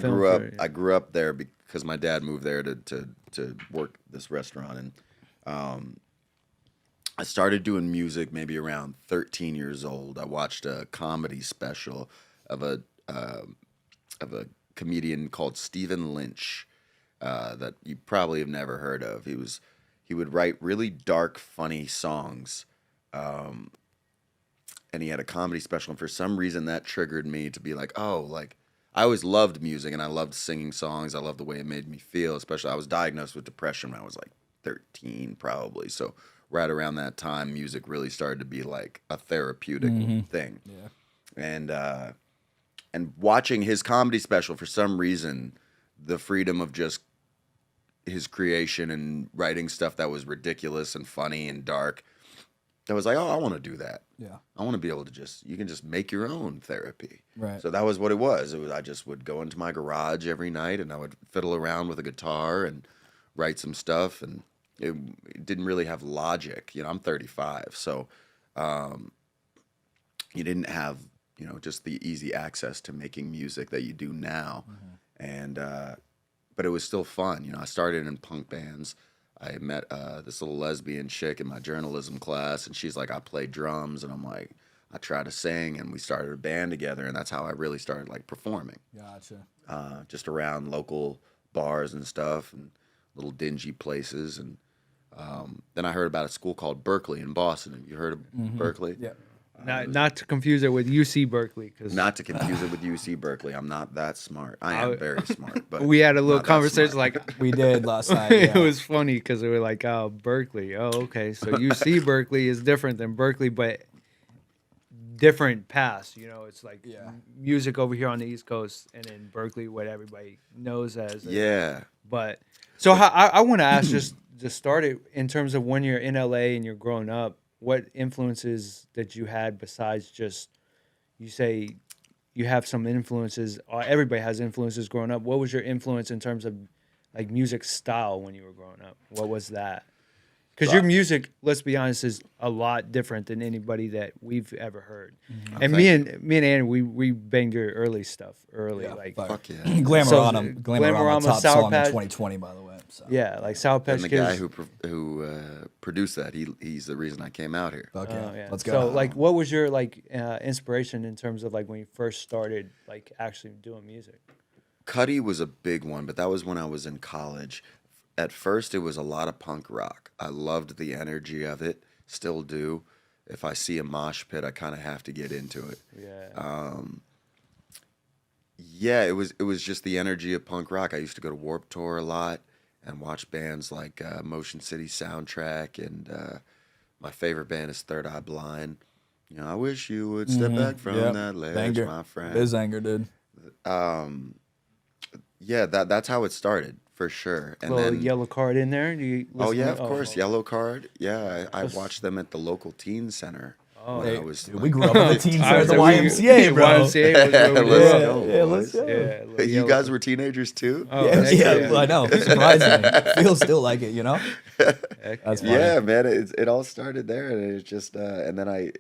I grew up there because my dad moved there to work this restaurant, and um, I started doing music maybe around 13 years old. I watched a comedy special of a comedian called Stephen Lynch that you probably have never heard of. He would write really dark, funny songs, um, and he had a comedy special. And for some reason, that triggered me to be like, oh, like I always loved music and I loved singing songs. I loved the way it made me feel. Especially, I was diagnosed with depression when I was like 13, probably. So right around that time, music really started to be like a therapeutic thing. Yeah. And watching his comedy special, for some reason, the freedom of just his creation and writing stuff that was ridiculous and funny and dark, I was like, oh, I want to do that. Yeah. I want to be able to you can just make your own therapy. Right. So that was what it was. I just would go into my garage every night and I would fiddle around with a guitar and write some stuff. And it didn't really have logic. You know, I'm 35. So you didn't have, just the easy access to making music that you do now. And, but it was still fun. I started in punk bands. I met this little lesbian chick in my journalism class, and she's like, I play drums, and I'm like, I try to sing, and we started a band together, and that's how I really started like performing. Gotcha. Just around local bars and stuff, and little dingy places, and then I heard about a school called Berkeley in Boston. Have you heard of Berkeley? Yeah. Not to confuse it with UC Berkeley, because Not to confuse it with UC Berkeley. I'm not that smart. I am very smart, but we had a little not that conversation smart. like We did last night. it Yeah. was funny because we were like, oh, Berkeley. Oh, okay. So UC Berkeley is different than Berkeley, but different paths. It's like Yeah. music over here on the East Coast, and then Berkeley, what everybody knows as. Yeah. But so I want to ask, just to start it, in terms of when you're in LA and you're growing up, what influences that you had besides just, you say you have some influences. Everybody has influences growing up. What was your influence in terms of like music style when you were growing up? What was that? Because your music, let's be honest, is a lot different than anybody that we've ever heard. And me and Andy, we banged your early stuff early, Yeah, like Fuck yeah. Glamorama, Glamorama, top Sour song Patch. in 2020, by the way. So. yeah, like Sour Patch And the Kids. guy who produced that, he's the reason I came out here. Fuck Oh, yeah. Let's go. So, like, what was your inspiration in terms of like when you first started like actually doing music? Cuddy was a big one, but that was when I was in college. At first, it was a lot of punk rock. I loved the energy of it, still do. If I see a mosh pit, I kind of have to get into it. Yeah. Yeah, it was just the energy of punk rock. I used to go to Warped Tour a lot and watch bands like Motion City Soundtrack, and my favorite band is Third Eye Blind. I wish you would step back from Yep. that ledge, Banger. my friend. Biz anger, dude. Yeah, that's how it started for sure. And Little then Yellow Card in there. Do you oh listen yeah, to- of course, Yellow Card. Yeah, I watched them at the local teen center. Oh, when Hey, I was dude, we grew up in the teens I at the was- YMCA, bro. YMCA was where we Let's were. go, yeah, boys. let's go. Yeah, Little You Yellow guys Card. were teenagers too? Oh, Yeah, heck yeah, I know. Surprisingly, feel still like it, Heck That's yeah. funny. Yeah, man, it all started there, and it's just, and then I,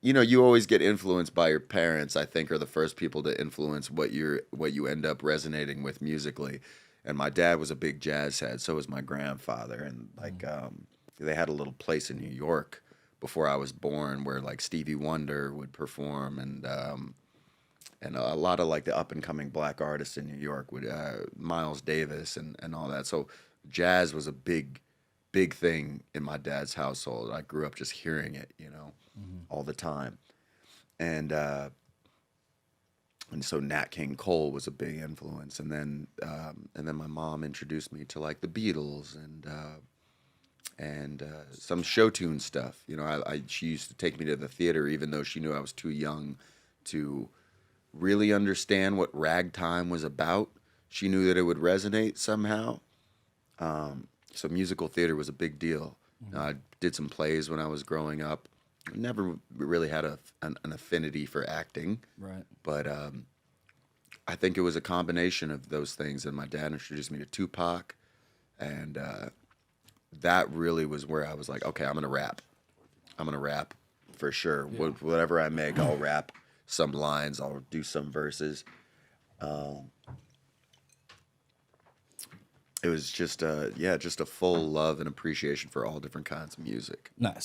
you always get influenced by your parents. I think are the first people to influence what you end up resonating with musically. And my dad was a big jazz head, so was my grandfather, and they had a little place in New York before I was born where like Stevie Wonder would perform, and a lot of like the up and coming black artists in New York would Miles Davis and all that. So jazz was a big thing in my dad's household. I grew up just hearing it, all the time. And so Nat King Cole was a big influence, and then my mom introduced me to like the Beatles and some show tune stuff. She used to take me to the theater even though she knew I was too young to really understand what ragtime was about. She knew that it would resonate somehow. So musical theater was a big deal. I did some plays when I was growing up. Never really had an affinity for acting. Right. But I think it was a combination of those things. And my dad introduced me to Tupac. And that really was where I was like, okay, I'm going to rap. I'm going to rap for sure. Yeah. Whatever I make, I'll rap some lines. I'll do some verses. It was just just a full love and appreciation for all different kinds of music. Nice.